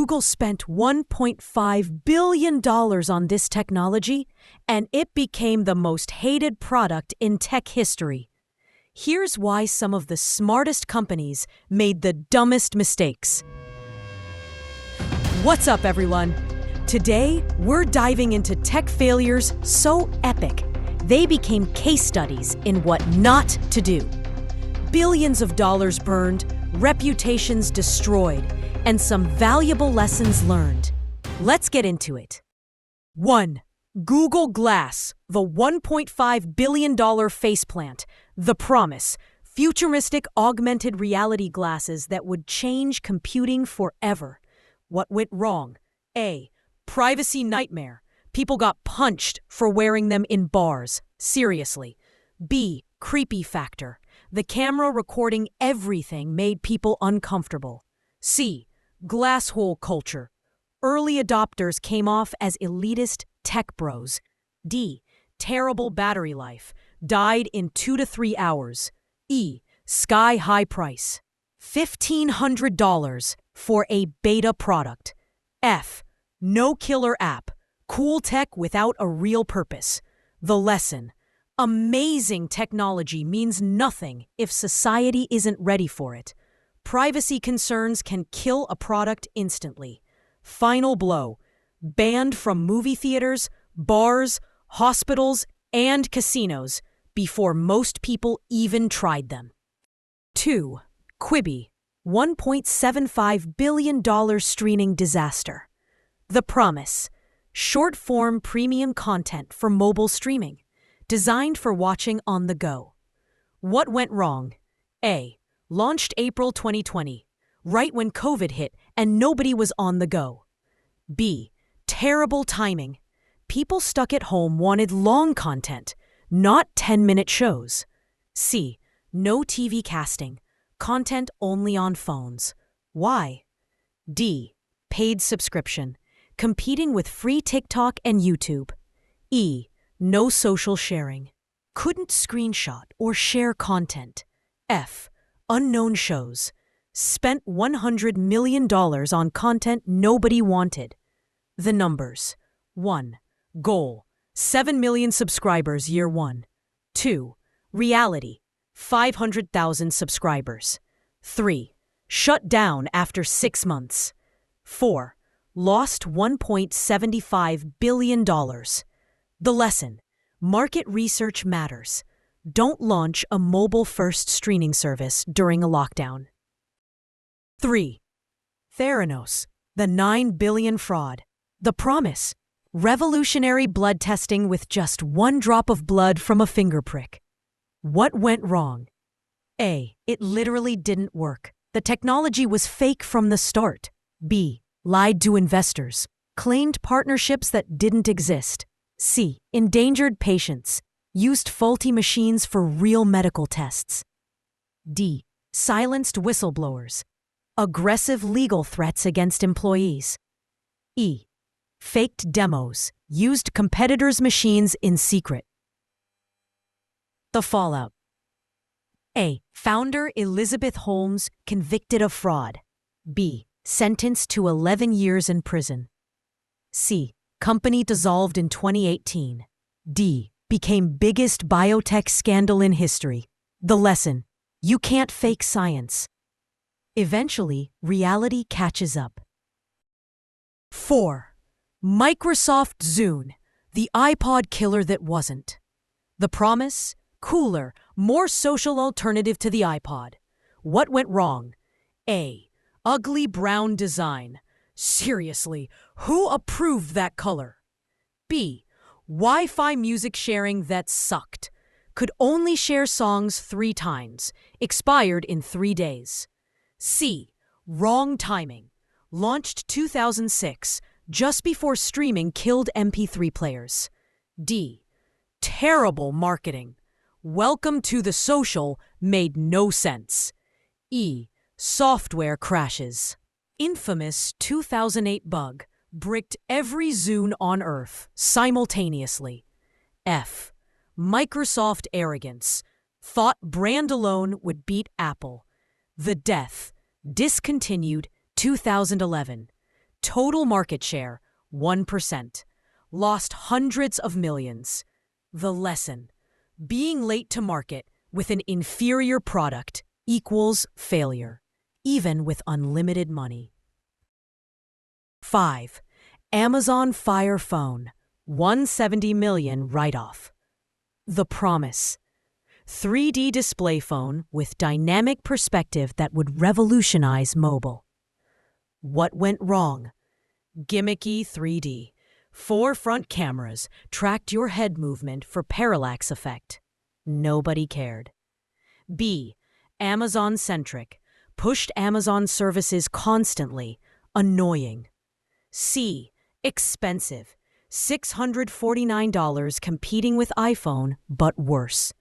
Google spent $1.5 billion on this technology, and it became the most hated product in tech history. Here's why some of the smartest companies made the dumbest mistakes. What's up, everyone? Today, we're diving into tech failures so epic, they became case studies in what not to do. Billions of dollars burned, reputations destroyed, and some valuable lessons learned. Let's get into it. 1. Google Glass, the $1.5 billion faceplant, the promise, futuristic augmented reality glasses that would change computing forever. What went wrong? A. Privacy nightmare. People got punched for wearing them in bars. Seriously. B. Creepy factor. The camera recording everything made people uncomfortable. C. Glasshole culture. Early adopters came off as elitist tech bros. D. Terrible battery life. Died in 2 to 3 hours. E. Sky-high price. $1,500 for a beta product. F. No killer app. Cool tech without a real purpose. The lesson. Amazing technology means nothing if society isn't ready for it. Privacy concerns can kill a product instantly. Final blow. Banned from movie theaters, bars, hospitals, and casinos before most people even tried them. 2. Quibi, $1.75 billion streaming disaster. The promise. Short-form premium content for mobile streaming, designed for watching on the go. What went wrong? A. Launched April 2020, right when COVID hit and nobody was on the go. B. Terrible timing. People stuck at home wanted long content, not 10-minute shows. C. No TV casting. Content only on phones. Why? D. Paid subscription. Competing with free TikTok and YouTube. E. No social sharing. Couldn't screenshot or share content. F. Unknown shows. Spent $100 million on content nobody wanted. The numbers. 1. Goal. 7 million subscribers year 1. 2. Reality. 500,000 subscribers. 3. Shut down after 6 months. 4. Lost $1.75 billion. The lesson. Market research matters. Don't launch a mobile-first streaming service during a lockdown. 3. Theranos, the $9 billion fraud. The promise. Revolutionary blood testing with just 1 drop of blood from a finger prick. What went wrong? A. It literally didn't work. The technology was fake from the start. B. Lied to investors. Claimed partnerships that didn't exist. C. Endangered patients. Used faulty machines for real medical tests. D. Silenced whistleblowers. Aggressive legal threats against employees. E. Faked demos. Used competitors' machines in secret. The fallout. A. Founder Elizabeth Holmes convicted of fraud. B. Sentenced to 11 years in prison. C. Company dissolved in 2018. D. Became biggest biotech scandal in history. The lesson. You can't fake science. Eventually, reality catches up. 4. Microsoft Zune, the iPod killer that wasn't. The promise? Cooler, more social alternative to the iPod. What went wrong? A. Ugly brown design. Seriously, who approved that color? B. Wi-Fi music sharing that sucked. Could only share songs 3 times. Expired in 3 days. C. Wrong timing. Launched 2006, just before streaming killed MP3 players. D. Terrible marketing. Welcome to the social made no sense. E. Software crashes. Infamous 2008 bug bricked every Zune on Earth simultaneously. F. Microsoft arrogance. Thought brand alone would beat Apple. The death. Discontinued 2011. Total market share, 1%. Lost hundreds of millions. The lesson: being late to market with an inferior product equals failure, even with unlimited money. 5. Amazon Fire Phone, $170 million write-off. The promise: 3D display phone with dynamic perspective that would revolutionize mobile. What went wrong? Gimmicky 3D. 4 front cameras tracked your head movement for parallax effect. Nobody cared. B. Amazon-centric. Pushed Amazon services constantly. Annoying. C. Expensive. $649 competing with iPhone, but worse.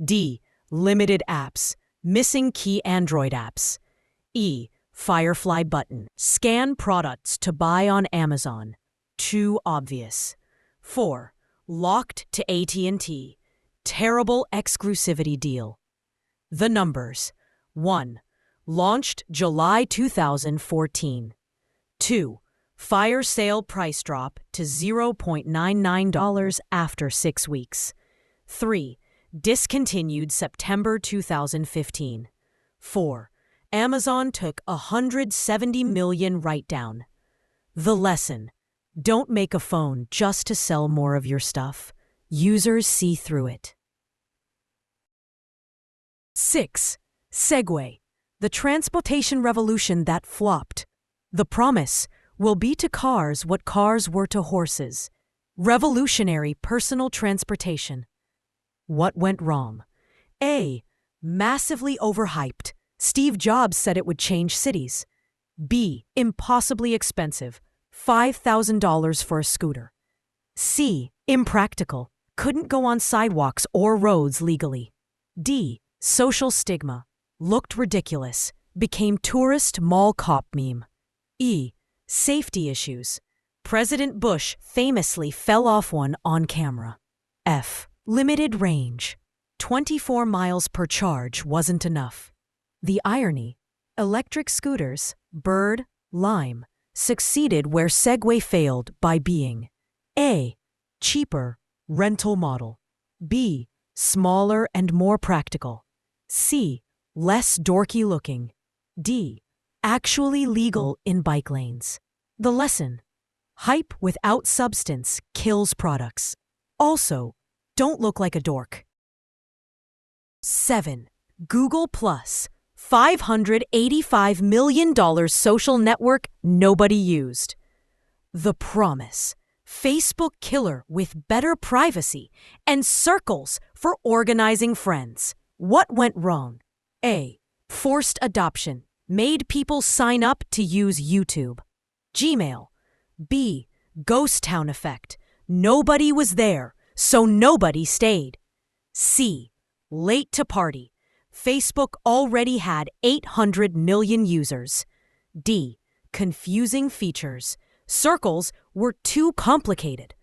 D. Limited apps. Missing key Android apps. E. Firefly button. Scan products to buy on Amazon. Too obvious. 4. Locked to AT&T. Terrible exclusivity deal. The numbers: 1. Launched July 2014. 2. Fire sale price drop to $0.99 after 6 weeks. 3. Discontinued September 2015. 4. Amazon took $170 million write-down. The lesson: don't make a phone just to sell more of your stuff. Users see through it. 6. Segway, the transportation revolution that flopped. The promise: will be to cars what cars were to horses. Revolutionary personal transportation. What went wrong? A. Massively overhyped. Steve Jobs said it would change cities. B. Impossibly expensive. $5,000 for a scooter. C. Impractical. Couldn't go on sidewalks or roads legally. D. Social stigma. Looked ridiculous. Became tourist mall cop meme. E. Safety issues. President Bush famously fell off one on camera. F. Limited range. 24 miles per charge wasn't enough. The irony: electric scooters, Bird, Lime, succeeded where Segway failed by being A. Cheaper, rental model. B. Smaller and more practical. C. Less dorky looking. D. Actually legal in bike lanes. The lesson: hype without substance kills products. Also, don't look like a dork. 7. Google Plus, $585 million social network nobody used. The promise: Facebook killer with better privacy and circles for organizing friends. What went wrong? A. Forced adoption. Made people sign up to use YouTube. Gmail. B. Ghost town effect. Nobody was there, so nobody stayed. C. Late to party. Facebook already had 800 million users. D. Confusing features. Circles were too complicated.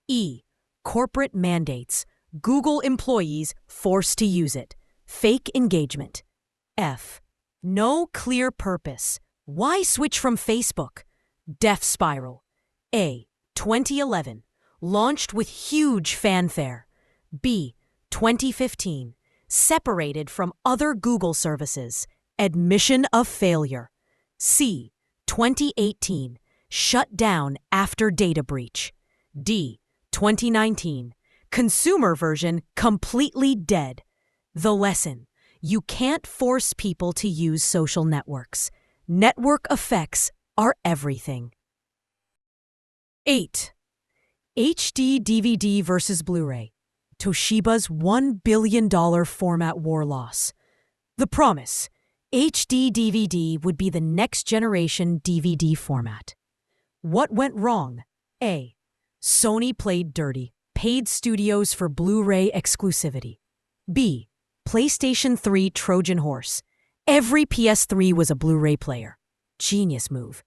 E. Corporate mandates. Google employees forced to use it. Fake engagement. F. No clear purpose. Why switch from Facebook? Death spiral. A. 2011. Launched with huge fanfare. B. 2015. Separated from other Google services. Admission of failure. C. 2018. Shut down after data breach. D. 2019. Consumer version completely dead. The lesson: you can't force people to use social networks. Network effects are everything. 8. HD DVD versus Blu-ray. Toshiba's $1 billion format war loss. The promise: HD DVD would be the next generation DVD format. What went wrong? A. Sony played dirty. Paid studios for Blu-ray exclusivity. B. PlayStation 3 Trojan horse. Every PS3 was a Blu-ray player. Genius move.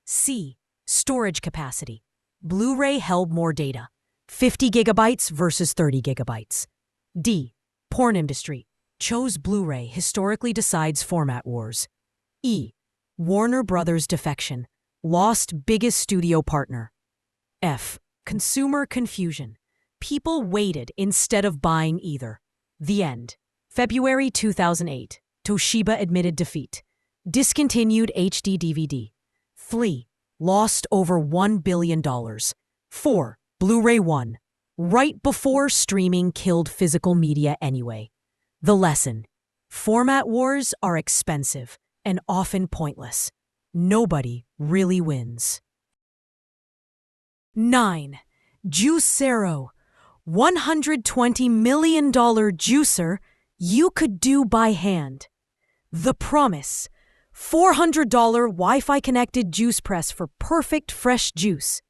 C. Storage capacity. Blu-ray held more data. 50 gigabytes versus 30 gigabytes. D. Porn industry. Chose Blu-ray historically decides format wars. E. Warner Brothers defection. Lost biggest studio partner. F. Consumer confusion. People waited instead of buying either. The end. February 2008. Toshiba admitted defeat. Discontinued HD DVD. 3. Lost over $1 billion. 4. Blu-ray 1. Right before streaming killed physical media anyway. The lesson. Format wars are expensive and often pointless. Nobody really wins. 9. Juicero. $120 million juicer you could do by hand. The promise. $400 Wi-Fi connected juice press for perfect fresh juice.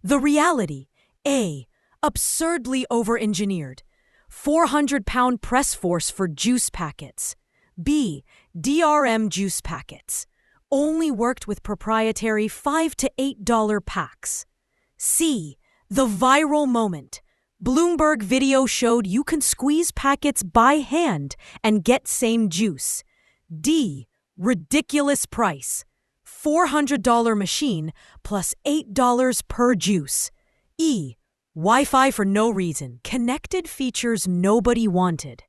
The reality. A. Absurdly over-engineered. 400-pound press force for juice packets. B. DRM juice packets. Only worked with proprietary $5 to $8 packs. C. The viral moment. Bloomberg video showed you can squeeze packets by hand and get same juice. D. Ridiculous price. $400 machine plus $8 per juice. E. Wi-Fi for no reason. Connected features nobody wanted.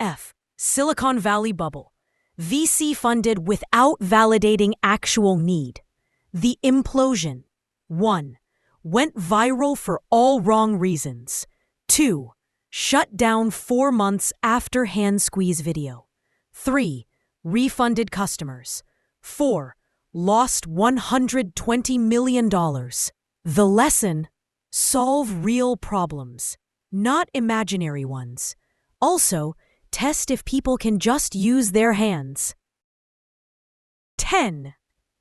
F. Silicon Valley bubble. VC funded without validating actual need. The implosion. 1. Went viral for all wrong reasons. 2. Shut down 4 months after hand squeeze video. 3. Refunded customers. 4. Lost $120 million. The lesson. Solve real problems, not imaginary ones. Also, test if people can just use their hands. 10.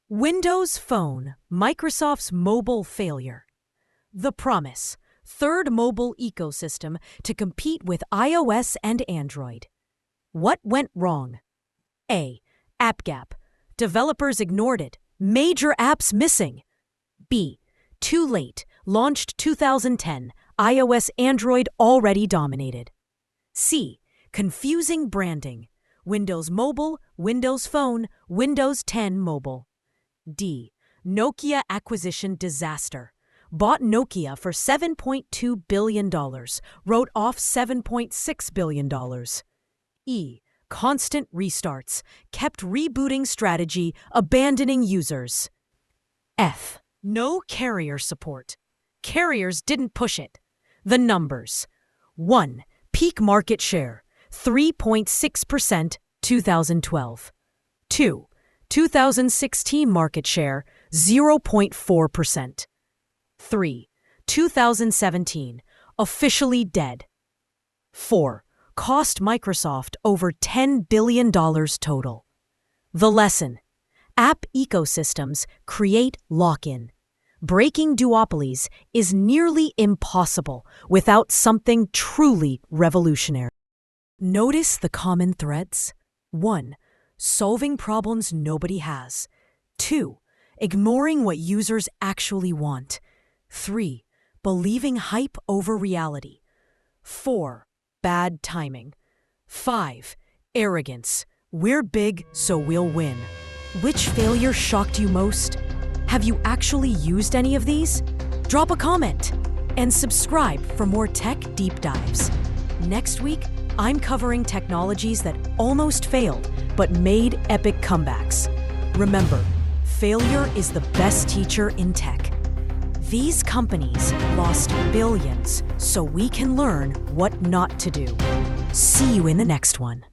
Windows Phone, Microsoft's mobile failure. The promise. Third mobile ecosystem to compete with iOS and Android. What went wrong? A. App gap. Developers ignored it. Major apps missing. B. Too late. Launched 2010. iOS, Android already dominated. C. Confusing branding. Windows Mobile, Windows Phone, Windows 10 Mobile. D. Nokia acquisition disaster. Bought Nokia for $7.2 billion. Wrote off $7.6 billion. E. Constant restarts. Kept rebooting strategy, abandoning users. F. No carrier support. Carriers didn't push it. The numbers. 1. Peak market share, 3.6%, 2012. 2. 2016 market share, 0.4%. 3. 2017, officially dead. 4. Cost Microsoft over $10 billion total. The lesson. App ecosystems create lock-in. Breaking duopolies is nearly impossible without something truly revolutionary. Notice the common threads. 1. Solving problems nobody has. 2. Ignoring what users actually want. 3. Believing hype over reality. 4. Bad timing. 5. Arrogance. We're big, so we'll win. Which failure shocked you most? Have you actually used any of these? Drop a comment and subscribe for more tech deep dives. Next week, I'm covering technologies that almost failed but made epic comebacks. Remember, failure is the best teacher in tech. These companies lost billions so we can learn what not to do. See you in the next one.